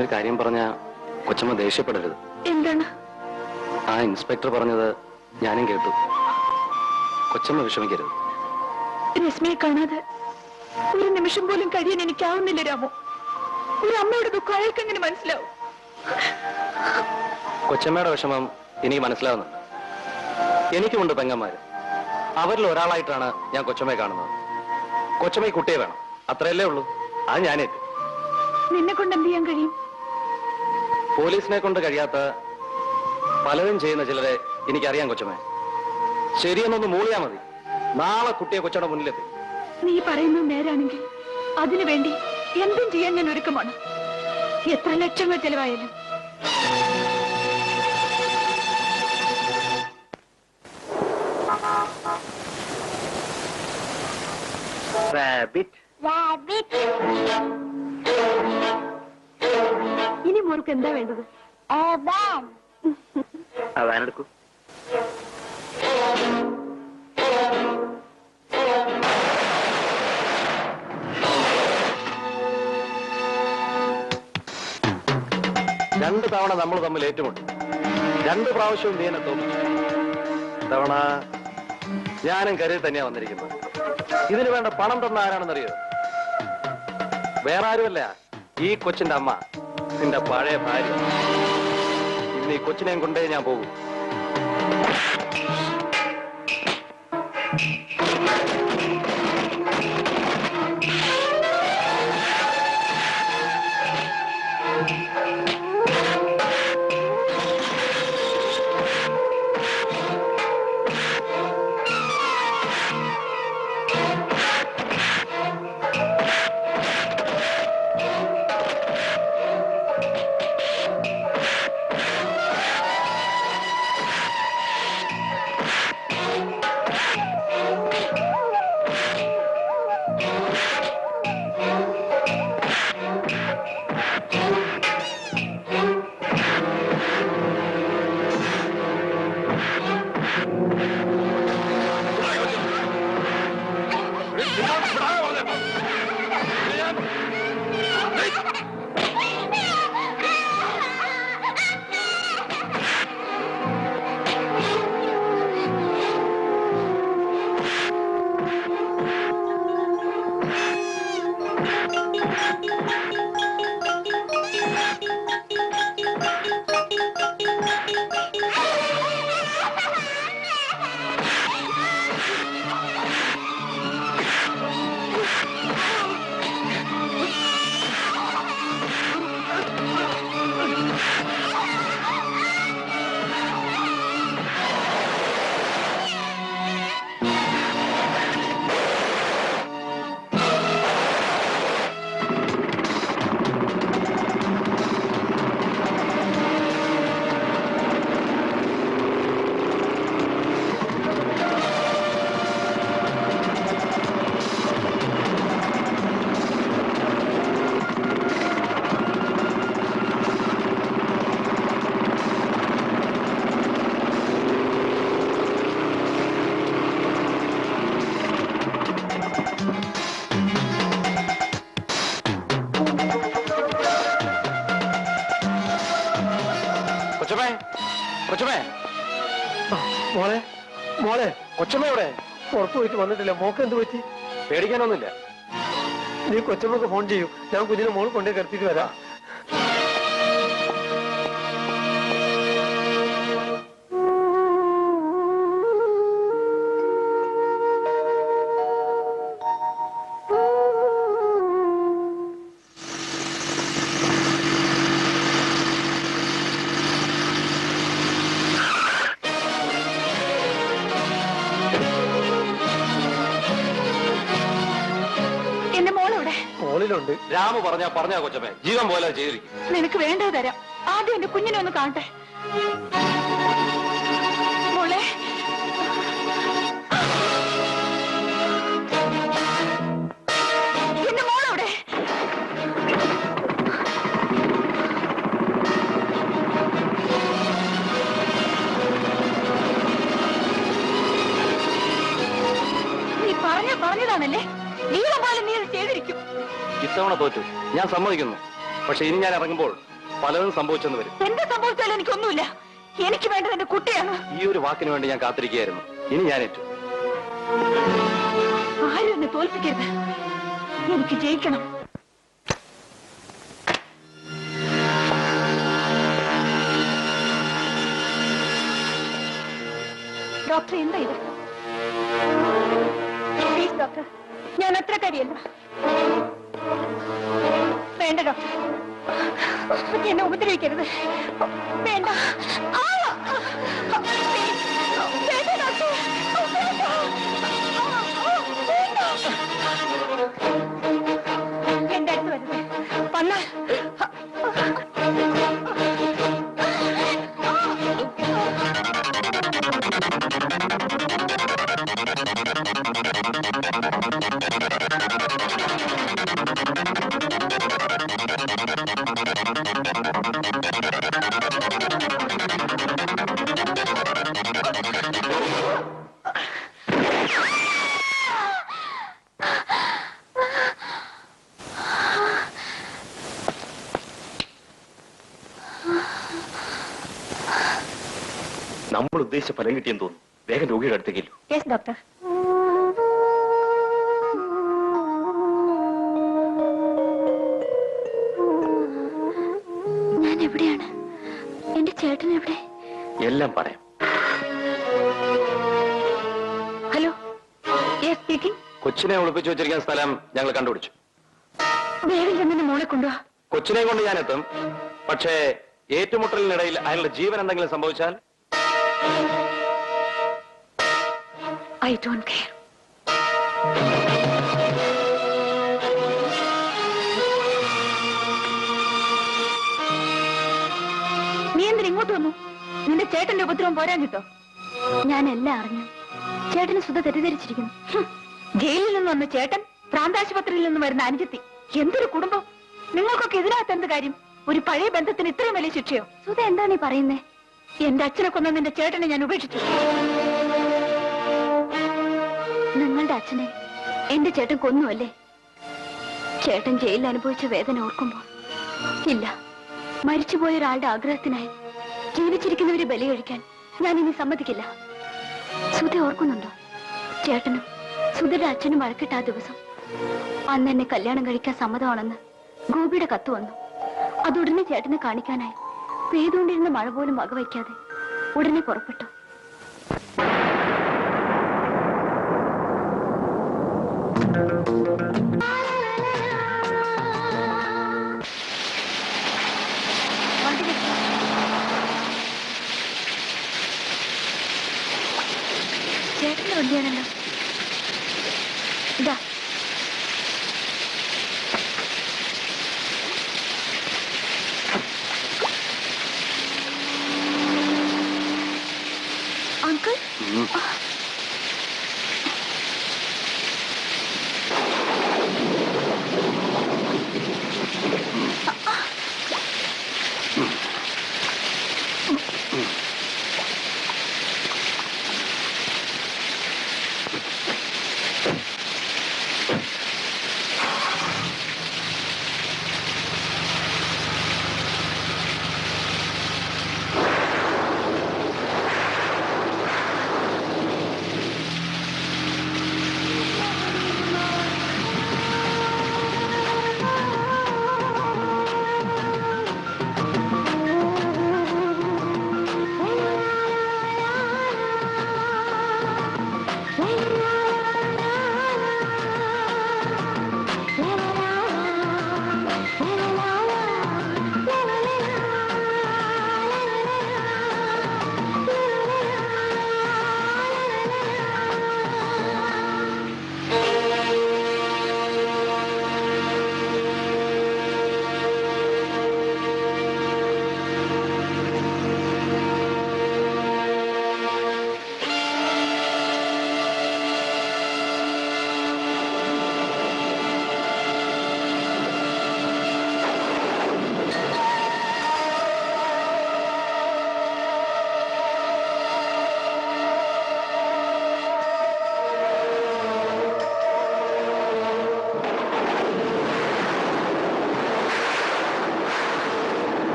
ഞാനൊരു കാര്യം പറഞ്ഞ കൊച്ചമ്മ ദേഷ്യപ്പെടരുത്. എന്താണ്? ആ ഇൻസ്പെക്ടർ പറഞ്ഞത് ഞാനും കേട്ടു. കൊച്ചമ്മ വിഷമിക്കരുത്. രശ്മിയെ കാണാതെ ഒരു നിമിഷം പോലും കഴിയാൻ എനിക്കാവുന്നില്ല രാമു. ഒരു അമ്മയുടെ ദുഃഖം അയാൾക്ക് എങ്ങനെ മനസ്സിലാവും? കൊച്ചമ്മയുടെ വിഷമം എനിക്ക് മനസ്സിലാവുന്നുണ്ട്. എനിക്കുമുണ്ട് പെങ്ങന്മാര്. അവരിൽ ഒരാളായിട്ടാണ് ഞാൻ കൊച്ചമ്മയെ കാണുന്നത്. കൊച്ചമ്മ കുട്ടിയെ വേണം, അത്രയല്ലേ ഉള്ളൂ. അത് ഞാനേറ്റ്. നിന്നെ കൊണ്ട് എന്ത് ചെയ്യാൻ കഴിയും? പോലീസിനെ കൊണ്ട് കഴിയാത്ത പലരും ചെയ്യുന്ന ചിലരെ എനിക്കറിയാം കൊച്ചമ്മ. ശരിയെന്നൊന്ന് മൂളിയാ മതി, നാളെ കുട്ടിയെ കൊച്ചയുടെ മുന്നിലെത്തി. നീ പറയുന്നത് നേരാണെങ്കിൽ അതിനു വേണ്ടി എന്തും ചെയ്യാൻ ഞാൻ ഒരുക്കമാണ്. എത്ര ലക്ഷങ്ങൾ ചെലവായാലും. ഇനി മോർക്ക് എന്താ വേണ്ടത്? അതാണെടുക്കൂ. രണ്ട് തവണ നമ്മൾ തമ്മിൽ ഏറ്റുമുട്ടി. 2 പ്രാവശ്യവും നീ എന്നെ തോന്നി. തവണ ഞാനും കരുതി തന്നെയാ വന്നിരിക്കുന്നത്. ഇതിന് വേണ്ട പണം തന്ന ആരാണെന്നറിയോ? വേറെ ആരുമല്ല, ഈ കൊച്ചിന്റെ അമ്മ, നിന്റെ പഴയ ഭാര്യ. ഇന്ന് ഈ കൊച്ചിനെയും കൊണ്ടേ ഞാൻ പോകും. മോളെ മോളെ കൊച്ചമ്മ എവിടെ? പുറത്തു പോയിട്ട് വന്നിട്ടില്ല. മോക്ക് എന്ത് പറ്റി? പേടിക്കാനൊന്നുമില്ല. നീ കൊച്ചമ്മക്ക് ഫോൺ ചെയ്യൂ, ഞാൻ കുഞ്ഞിനെ മോൾ കൊണ്ടേ കിടത്തിയിട്ട് വരാം. മോളിലുണ്ട്. രാമു പറഞ്ഞാ കൊച്ചമ്മേ, ജീവൻ പോലെ ചെയ്തിരിക്കും. നിനക്ക് വേണ്ടത് തരാം. ആദ്യം എന്റെ കുഞ്ഞിനെ ഒന്ന് കാണട്ടെ. മോളെ, എന്റെ മോളവിടെ. നീ പറഞ്ഞതാണല്ലേ? നീ പോലെ നീ അത് ചെയ്തിരിക്കും. ഇത്തവണ തോറ്റു, ഞാൻ സമ്മതിക്കുന്നു. പക്ഷെ ഇനി ഞാൻ ഇറങ്ങുമ്പോൾ പലതും സംഭവിച്ചെന്ന് വരും. എന്ത് സംഭവിച്ചാലും എനിക്കൊന്നുമില്ല. എനിക്ക് വേണ്ടത് എന്റെ കുട്ടിയാണ്. ഈ ഒരു വാക്കിന് വേണ്ടി ഞാൻ കാത്തിരിക്കുകയായിരുന്നു. ഇനി ഞാൻ ഏറ്റു. ആരും എന്നെ തോൽപ്പിക്കരുത്. എനിക്ക് ജയിക്കണം. ഡോക്ടർ, എന്താ ഇത്? പ്ലീസ് ഡോക്ടർ, ഞാൻ അത്ര കരിയല്ല. വേണ്ട ഡോക്ടർ, എന്നെ ഉപദ്രവിക്കരുത്. വേണ്ട. വേണ്ട ഡോക്ടർ, എന്റെ അടുത്ത് വരുന്നത് വന്നാൽ നമ്മൾ ഉദ്ദേശിച്ച ഫലം കിട്ടിയെന്ന് തോന്നുന്നു. വേഗം രോഗിയുടെ അടുത്തേക്കല്ലോ. Yes doctor. ഞാൻ എവിടെയാണ്? എന്റെ ചേട്ടൻ എവിടെ? എല്ലാം പറയാം. Hello, yes speaking. കൊച്ചിനെ ഒളിപ്പിച്ചു വെച്ചിരിക്കുന്ന സ്ഥലം ഞങ്ങൾ കണ്ടുപിടിച്ചു. വേഗം ചെന്നെ മോളെ കൊണ്ടുവാ. കൊച്ചിനെ കൊണ്ട് ഞാൻ എത്തും. പക്ഷേ ഏറ്റുമുട്ടലിനിടയിൽ അയാളുടെ ജീവൻ എന്തെങ്കിലും സംഭവിച്ചാൽ I don't care. നീ എന്തിനാ ഇങ്ങോട്ട് വന്നു? നിന്റെ ചേട്ടന്റെ ഉപദ്രവം പോരാൻ കിട്ടോ? ഞാൻ എല്ലാം അറിഞ്ഞു. ചേട്ടന് സുധ തെറ്റിദ്ധരിച്ചിരിക്കുന്നു. ജയിലിൽ നിന്ന് വന്ന ചേട്ടൻ, പ്രാന്താശുപത്രിയിൽ നിന്ന് വരുന്ന അനുജത്തി. എന്തൊരു കുടുംബം! നിങ്ങൾക്കൊക്കെ ഇതിനകത്ത് എന്ത് കാര്യം? ഒരു പഴയ ബന്ധത്തിന് ഇത്രയും വലിയ ശിക്ഷയോ? സുധ എന്താണ് ഈ പറയുന്നേ? എന്റെ അച്ഛനെ കൊന്ന നിന്റെ ചേട്ടനെ ഞാൻ ഉപേക്ഷിച്ചു. നിങ്ങളുടെ അച്ഛനെ എന്റെ ചേട്ടൻ കൊന്നുവല്ലേ? ചേട്ടൻ ജയിലിൽ അനുഭവിച്ച വേദന ഓർക്കുമ്പോൾ ഇല്ല, മരിച്ചുപോയ ഒരാളുടെ ആഗ്രഹത്തിനായി ജീവിച്ചിരിക്കുന്നവരെ ബലി കഴിക്കാൻ ഞാൻ ഇനി സമ്മതിക്കില്ല. സുധ ഓർക്കുന്നുണ്ടോ? ചേട്ടനും സുധയുടെ അച്ഛനും വഴക്കിട്ട ആ ദിവസം. അന്ന് എന്നെ കല്യാണം കഴിക്കാൻ സമ്മതമാണെന്ന് ഗോപിയുടെ കത്ത് വന്നു. അതുടനെ ചേട്ടനെ കാണിക്കാനായി പെയ്തുകൊണ്ടിരുന്ന മഴ പോലും വകവയ്ക്കാതെ ഉടനെ പുറപ്പെട്ടു. ചേട്ടന്റെ വണ്ടിയാണല്ലോ. ഇതാ. അങ്കിൾ,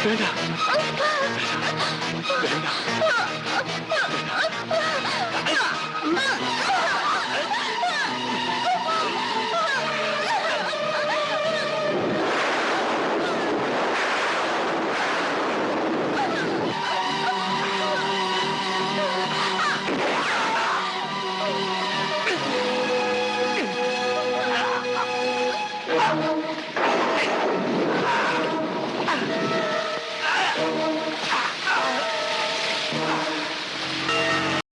വേണ്ട